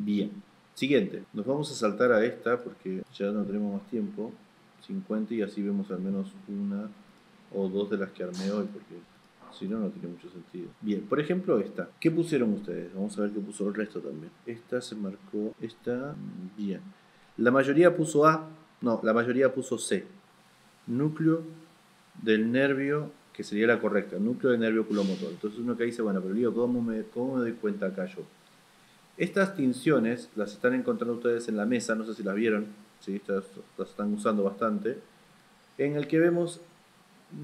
Bien. Siguiente. Nos vamos a saltar a esta porque ya no tenemos más tiempo. 50 y así vemos al menos una o dos de las que armé hoy porque si no, no tiene mucho sentido. Bien, por ejemplo esta. ¿Qué pusieron ustedes? Vamos a ver qué puso el resto también. Esta se marcó. Esta, bien. La mayoría puso A. No, la mayoría puso C. Núcleo del nervio, que sería la correcta. Núcleo del nervio oculomotor. Entonces uno que dice, bueno, pero digo, ¿cómo me doy cuenta acá yo? Estas tinciones las están encontrando ustedes en la mesa, no sé si las vieron, ¿sí? Estas las están usando bastante, en el que vemos,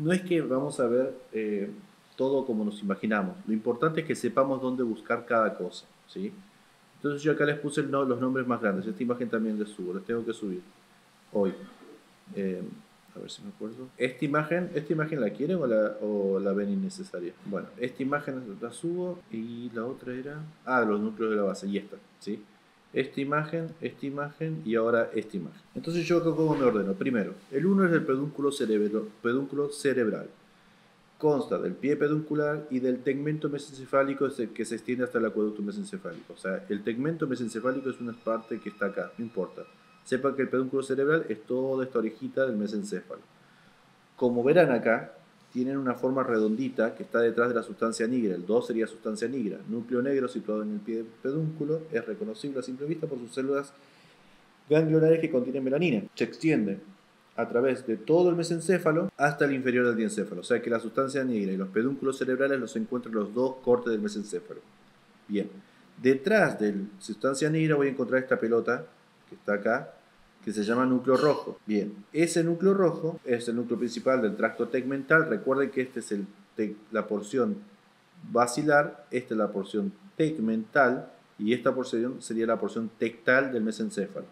no es que vamos a ver todo como nos imaginamos, lo importante es que sepamos dónde buscar cada cosa, ¿sí? Entonces yo acá les puse los nombres más grandes, esta imagen también les subo, les tengo que subir hoy. A ver si me acuerdo. ¿Esta imagen la quieren o la ven innecesaria? Bueno, esta imagen la subo y la otra era... Ah, los núcleos de la base, y esta, ¿sí? Esta imagen y ahora esta imagen. Entonces yo acá cómo me ordeno. Primero, el 1 es el pedúnculo cerebral. Consta del pie peduncular y del tegmento mesencefálico que se extiende hasta el acueducto mesencefálico. O sea, el tegmento mesencefálico es una parte que está acá, no importa. Sepan que el pedúnculo cerebral es toda esta orejita del mesencéfalo. Como verán acá, tienen una forma redondita que está detrás de la sustancia nigra. El 2 sería sustancia nigra. Núcleo negro situado en el pie del pedúnculo es reconocible a simple vista por sus células ganglionares que contienen melanina. Se extiende a través de todo el mesencéfalo hasta el inferior del diencéfalo. O sea que la sustancia negra y los pedúnculos cerebrales los encuentran en los dos cortes del mesencéfalo. Bien. Detrás de la sustancia negra voy a encontrar esta pelota que está acá, que se llama núcleo rojo. Bien, ese núcleo rojo es el núcleo principal del tracto tegmental. Recuerden que esta es la porción basilar, esta es la porción tegmental y esta porción sería la porción tectal del mesencéfalo.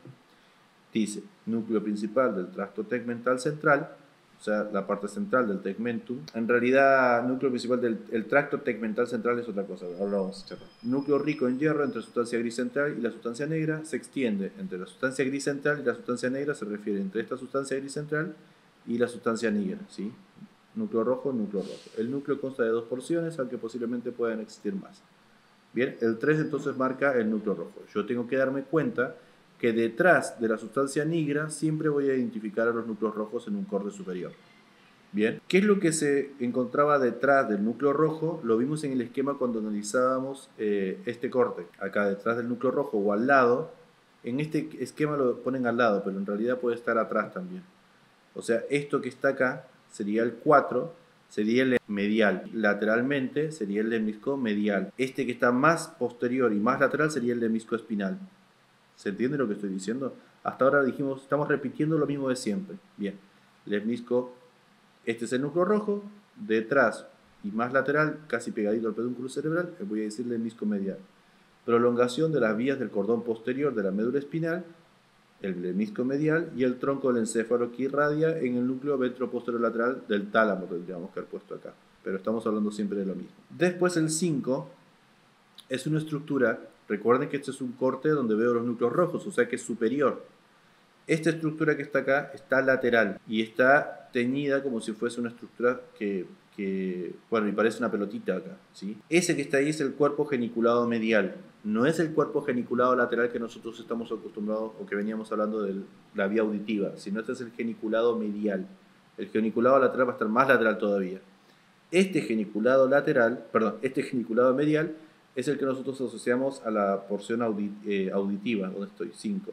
Dice, núcleo principal del tracto tegmental central, o sea, la parte central del tegmentum. En realidad, núcleo principal del tracto tegmental central es otra cosa. Ahora vamos a charlar. Núcleo rico en hierro entre sustancia gris central y la sustancia negra se extiende entre la sustancia gris central y la sustancia negra, se refiere entre esta sustancia gris central y la sustancia negra, ¿sí? Núcleo rojo, núcleo rojo. El núcleo consta de dos porciones, aunque posiblemente puedan existir más. Bien, el 3 entonces marca el núcleo rojo. Yo tengo que darme cuenta que detrás de la sustancia negra siempre voy a identificar a los núcleos rojos en un corte superior. Bien, ¿qué es lo que se encontraba detrás del núcleo rojo? Lo vimos en el esquema cuando analizábamos este corte. Acá detrás del núcleo rojo o al lado, en este esquema lo ponen al lado, pero en realidad puede estar atrás también. O sea, esto que está acá sería el 4, sería el medial. Lateralmente sería el lemnisco medial. Este que está más posterior y más lateral sería el lemnisco espinal. ¿Se entiende lo que estoy diciendo? Hasta ahora dijimos, estamos repitiendo lo mismo de siempre. Bien, lemnisco, este es el núcleo rojo, detrás y más lateral, casi pegadito al pedúnculo cerebral, voy a decir lemnisco medial. Prolongación de las vías del cordón posterior de la médula espinal, el lemnisco medial y el tronco del encéfalo que irradia en el núcleo ventroposterolateral del tálamo, tendríamos que haber puesto acá. Pero estamos hablando siempre de lo mismo. Después el 5 es una estructura. Recuerden que este es un corte donde veo los núcleos rojos, o sea que es superior. Esta estructura que está acá está lateral y está teñida como si fuese una estructura bueno, y parece una pelotita acá, ¿sí? Ese que está ahí es el cuerpo geniculado medial. No es el cuerpo geniculado lateral que nosotros estamos acostumbrados o que veníamos hablando de la vía auditiva, sino este es el geniculado medial. El geniculado lateral va a estar más lateral todavía. Este geniculado medial es el que nosotros asociamos a la porción auditiva, donde estoy, 5.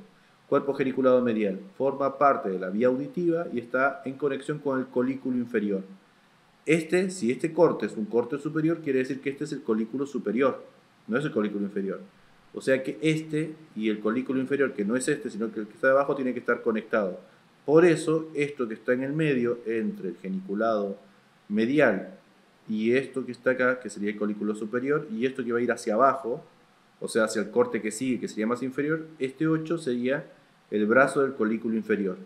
Cuerpo geniculado medial forma parte de la vía auditiva y está en conexión con el colículo inferior. Si este corte es un corte superior, quiere decir que este es el colículo superior, no es el colículo inferior. O sea que este y el colículo inferior, que no es este, sino que el que está debajo, tiene que estar conectado. Por eso, esto que está en el medio, entre el geniculado medial y esto que está acá, que sería el colículo superior, y esto que va a ir hacia abajo, o sea, hacia el corte que sigue, que sería más inferior, este 8 sería el brazo del colículo inferior.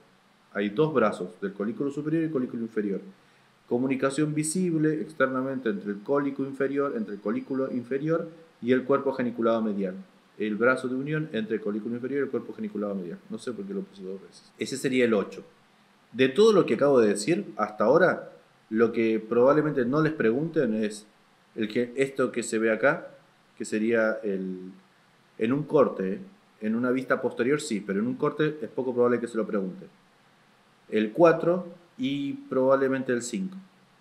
Hay dos brazos, del colículo superior y el colículo inferior. Comunicación visible externamente entre el colículo inferior y el cuerpo geniculado medial. El brazo de unión entre el colículo inferior y el cuerpo geniculado medial. No sé por qué lo puse dos veces. Ese sería el 8. De todo lo que acabo de decir hasta ahora, lo que probablemente no les pregunten es esto que se ve acá, que sería en un corte, En una vista posterior sí, pero en un corte es poco probable que se lo pregunte. El 4 y probablemente el 5,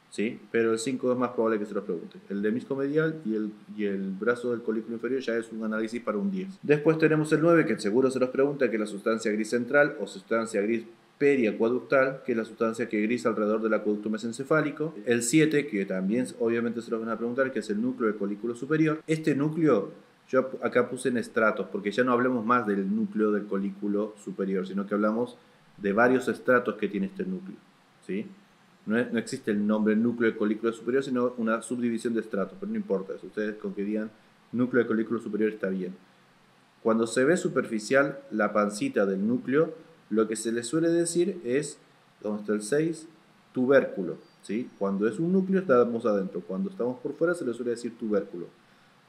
¿sí? Pero el 5 es más probable que se lo pregunte. El demisco medial y el brazo del colículo inferior ya es un análisis para un 10. Después tenemos el 9, que seguro se los pregunta, que es la sustancia gris central o sustancia gris periacueductal, que es la sustancia que grisa alrededor del acueducto mesencefálico. El 7, que también obviamente se los van a preguntar, que es el núcleo del colículo superior. Este núcleo, yo acá puse en estratos, porque ya no hablamos más del núcleo del colículo superior, sino que hablamos de varios estratos que tiene este núcleo, ¿sí? No existe el nombre núcleo de colículo superior, sino una subdivisión de estratos, pero no importa eso. Ustedes con que digan núcleo de colículo superior está bien. Cuando se ve superficial la pancita del núcleo, lo que se le suele decir es, ¿dónde está el 6? Tubérculo, ¿sí? Cuando es un núcleo estamos adentro, cuando estamos por fuera se le suele decir tubérculo.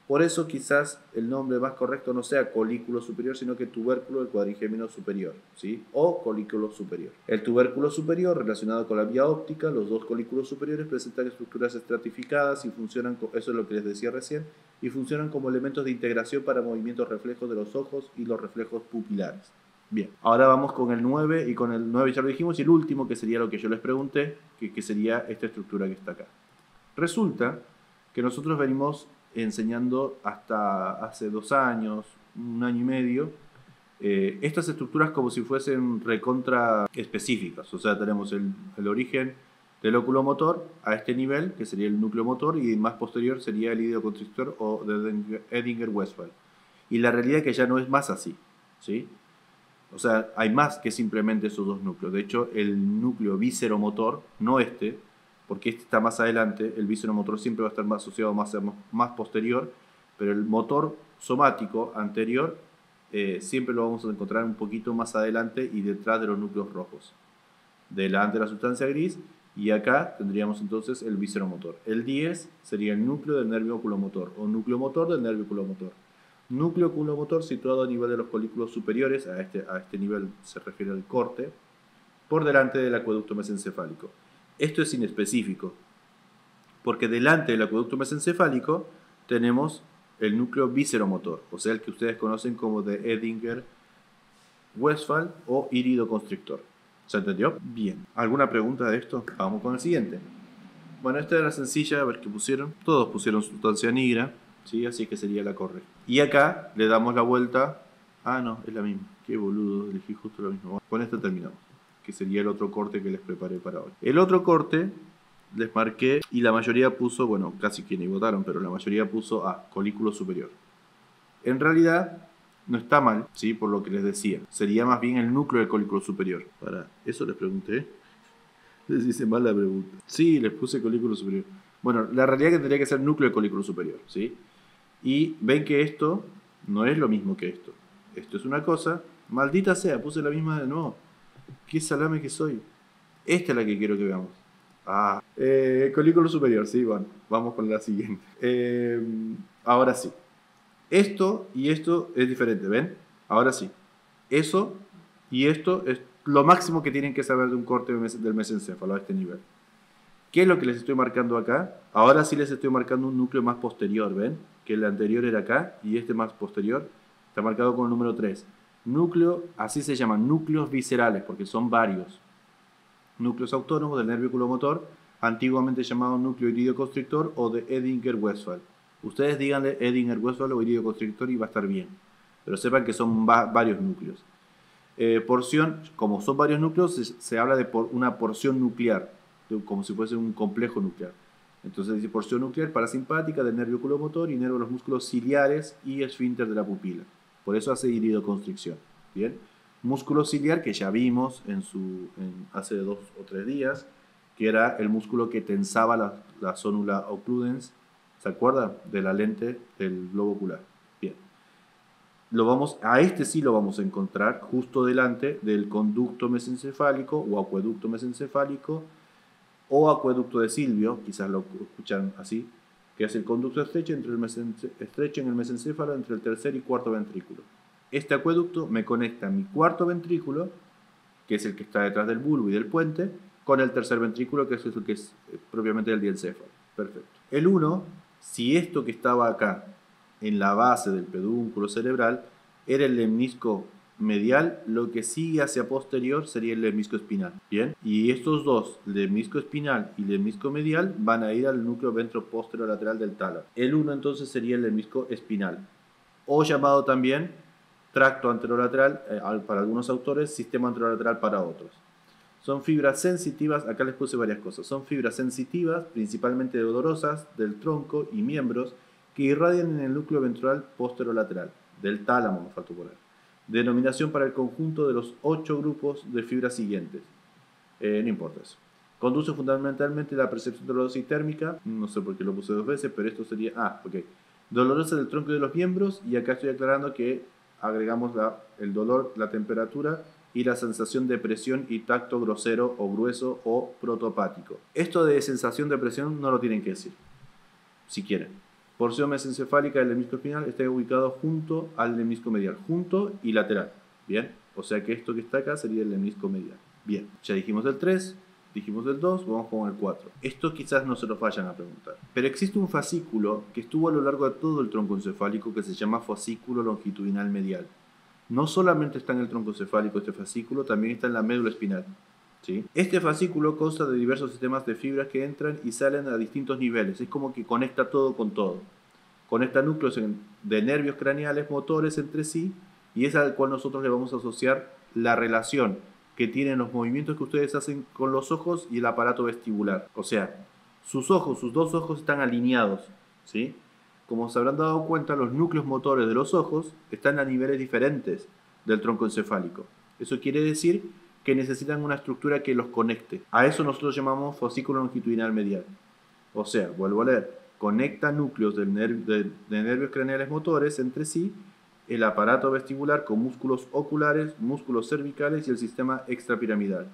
Por eso quizás el nombre más correcto no sea colículo superior, sino que tubérculo del cuadrigémino superior, ¿sí? O colículo superior. El tubérculo superior, relacionado con la vía óptica, los dos colículos superiores presentan estructuras estratificadas y funcionan, eso es lo que les decía recién, y funcionan como elementos de integración para movimientos reflejos de los ojos y los reflejos pupilares. Bien, ahora vamos con el 9, y con el 9 ya lo dijimos, y el último, que sería lo que yo les pregunté, que sería esta estructura que está acá. Resulta que nosotros venimos enseñando hasta hace 2 años, 1 año y medio, estas estructuras como si fuesen recontra específicas. O sea, tenemos el origen del óculo motor a este nivel, que sería el núcleo motor, y más posterior sería el idioconstrictor o de Edinger-Westphal. Y la realidad es que ya no es más así, ¿sí? O sea, hay más que simplemente esos dos núcleos. De hecho, el núcleo vísceromotor, no este, porque este está más adelante, el vísceromotor siempre va a estar más asociado más posterior, pero el motor somático anterior siempre lo vamos a encontrar un poquito más adelante y detrás de los núcleos rojos. Delante de la sustancia gris, y acá tendríamos entonces el vísceromotor. El 10 sería el núcleo del nervio oculomotor, o núcleo motor del nervio oculomotor. Núcleo oculomotor situado a nivel de los colículos superiores, a este nivel se refiere al corte, por delante del acueducto mesencefálico. Esto es inespecífico, porque delante del acueducto mesencefálico tenemos el núcleo vísceromotor, o sea, el que ustedes conocen como de Edinger-Westphal o iridoconstrictor. ¿Se entendió? Bien. ¿Alguna pregunta de esto? Vamos con el siguiente. Bueno, esta era sencilla, a ver qué pusieron. Todos pusieron sustancia negra, ¿sí? Así que sería la correcta. Y acá le damos la vuelta. Ah, no, es la misma. Qué boludo, elegí justo lo mismo. Con esto terminamos, que sería el otro corte que les preparé para hoy. El otro corte les marqué y la mayoría puso, bueno, casi quienes votaron, pero la mayoría puso colículo superior. En realidad no está mal, ¿sí? Por lo que les decía. Sería más bien el núcleo del colículo superior. Para eso les pregunté. Les hice mal la pregunta. Sí, les puse colículo superior. Bueno, la realidad es que tendría que ser núcleo del colículo superior, ¿sí? Y ven que esto no es lo mismo que esto. Esto es una cosa. Maldita sea, puse la misma de nuevo. Qué salame que soy. Esta es la que quiero que veamos. Colículo superior, sí, bueno. Vamos con la siguiente. Ahora sí. Esto y esto es diferente, ¿ven? Ahora sí. Eso y esto es lo máximo que tienen que saber de un corte del mesencéfalo a este nivel. ¿Qué es lo que les estoy marcando acá? Ahora sí les estoy marcando un núcleo más posterior, ¿ven? Que el anterior era acá y este más posterior está marcado con el número 3. Núcleo, así se llaman, núcleos viscerales, porque son varios. Núcleos autónomos del nervio oculomotor, antiguamente llamado núcleo iridoconstrictor o de Edinger-Westphal. Ustedes díganle Edinger-Westphal o iridoconstrictor y va a estar bien. Pero sepan que son varios núcleos. Porción, como son varios núcleos, se habla de una porción nuclear, como si fuese un complejo nuclear. Entonces dice porción nuclear parasimpática del nervio oculomotor, inerva los músculos ciliares y esfínter de la pupila. Por eso hace iridoconstricción. Bien. Músculo ciliar que ya vimos hace 2 o 3 días, que era el músculo que tensaba la zónula occludens, ¿se acuerdan? De la lente del globo ocular. Bien. A este sí lo vamos a encontrar justo delante del conducto mesencefálico o acueducto mesencefálico o acueducto de Silvio, quizás lo escuchan así, que es el conducto estrecho en el mesencéfalo entre el tercer y cuarto ventrículo. Este acueducto me conecta mi cuarto ventrículo, que es el que está detrás del bulbo y del puente, con el tercer ventrículo, que es el que es propiamente el diencéfalo. Perfecto. El 1, si esto que estaba acá en la base del pedúnculo cerebral, era el lemnisco medial, lo que sigue hacia posterior sería el lemnisco espinal. Bien, y estos dos, lemnisco espinal y lemnisco medial, van a ir al núcleo ventroposterolateral del tálamo. El uno entonces sería el lemnisco espinal, o llamado también tracto anterolateral para algunos autores, sistema anterolateral para otros. Son fibras sensitivas, acá les puse varias cosas, son fibras sensitivas, principalmente dolorosas, del tronco y miembros, que irradian en el núcleo ventral posterolateral, del tálamo, me faltó poner. Denominación para el conjunto de los 8 grupos de fibras siguientes. No importa eso. Conduce fundamentalmente la percepción dolorosa y térmica, no sé por qué lo puse 2 veces, pero esto sería, ok. Dolorosa del tronco y de los miembros, y acá estoy aclarando que agregamos el dolor, la temperatura y la sensación de presión y tacto grosero o grueso o protopático. Esto de sensación de presión no lo tienen que decir, si quieren. Porción mesencefálica del lemnisco espinal está ubicado junto al lemnisco medial, junto y lateral. Bien, o sea que esto que está acá sería el lemnisco medial. Bien, ya dijimos del 3, dijimos del 2, vamos con el 4. Esto quizás no se los vayan a preguntar. Pero existe un fascículo que estuvo a lo largo de todo el tronco encefálico que se llama fascículo longitudinal medial. No solamente está en el tronco encefálico este fascículo, también está en la médula espinal. ¿Sí? Este fascículo consta de diversos sistemas de fibras que entran y salen a distintos niveles. Es como que conecta todo con todo. Conecta núcleos de nervios craneales motores entre sí, y es al cual nosotros le vamos a asociar la relación que tienen los movimientos que ustedes hacen con los ojos y el aparato vestibular. O sea, sus ojos, sus dos ojos están alineados, ¿sí? Como se habrán dado cuenta, los núcleos motores de los ojos están a niveles diferentes del tronco encefálico. Eso quiere decir que necesitan una estructura que los conecte. A eso nosotros llamamos fascículo longitudinal medial. O sea, vuelvo a leer, conecta núcleos de nervios craneales motores entre sí, el aparato vestibular con músculos oculares, músculos cervicales y el sistema extrapiramidal.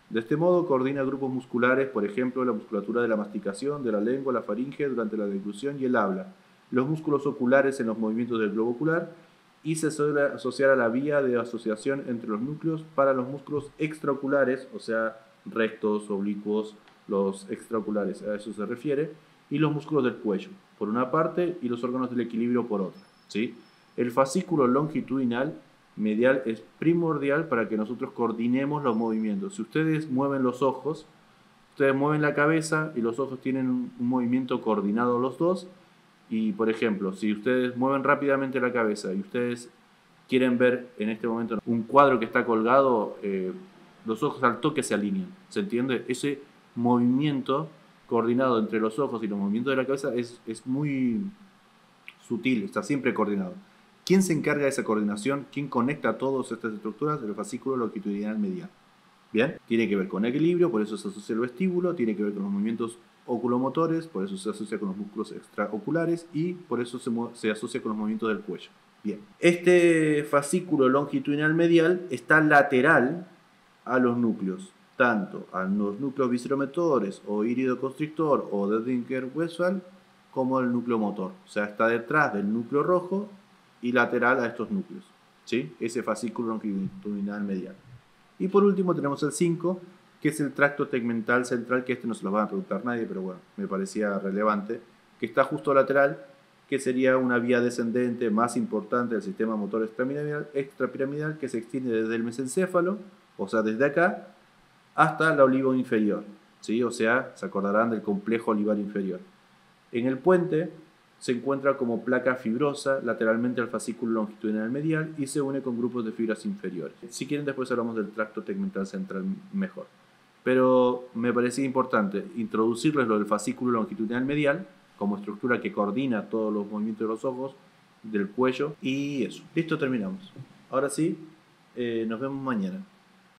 De este modo coordina grupos musculares, por ejemplo, la musculatura de la masticación, de la lengua, la faringe durante la deglución y el habla, los músculos oculares en los movimientos del globo ocular, y se suele asociar a la vía de asociación entre los núcleos para los músculos extraoculares, o sea, rectos, oblicuos, los extraoculares, a eso se refiere, y los músculos del cuello, por una parte, y los órganos del equilibrio por otra, ¿sí? El fascículo longitudinal medial es primordial para que nosotros coordinemos los movimientos. Si ustedes mueven los ojos, ustedes mueven la cabeza y los ojos tienen un movimiento coordinado los dos. Y por ejemplo, si ustedes mueven rápidamente la cabeza y ustedes quieren ver en este momento un cuadro que está colgado, los ojos al toque se alinean. ¿Se entiende? Ese movimiento coordinado entre los ojos y los movimientos de la cabeza es muy sutil, está siempre coordinado. ¿Quién se encarga de esa coordinación? ¿Quién conecta todas estas estructuras? El fascículo longitudinal medial. Bien, tiene que ver con equilibrio, por eso se asocia al vestíbulo, tiene que ver con los movimientos oculomotores, por eso se asocia con los músculos extraoculares y por eso se asocia con los movimientos del cuello. Bien, este fascículo longitudinal medial está lateral a los núcleos, tanto a los núcleos visceromotores o iridoconstrictor o de Denker-Westphal como al núcleo motor. O sea, está detrás del núcleo rojo y lateral a estos núcleos, ¿sí? Ese fascículo longitudinal medial. Y por último tenemos el 5, que es el tracto tegmental central, que este no se lo va a preguntar nadie, pero bueno, me parecía relevante, que está justo lateral, que sería una vía descendente más importante del sistema motor extrapiramidal que se extiende desde el mesencéfalo, o sea, desde acá, hasta la olivo inferior, ¿sí? O sea, se acordarán del complejo olivar inferior. En el puente se encuentra como placa fibrosa lateralmente al fascículo longitudinal medial y se une con grupos de fibras inferiores. Si quieren después hablamos del tracto tegmental central mejor. Pero me parecía importante introducirles lo del fascículo longitudinal medial como estructura que coordina todos los movimientos de los ojos, del cuello y eso. Listo, terminamos. Ahora sí, nos vemos mañana.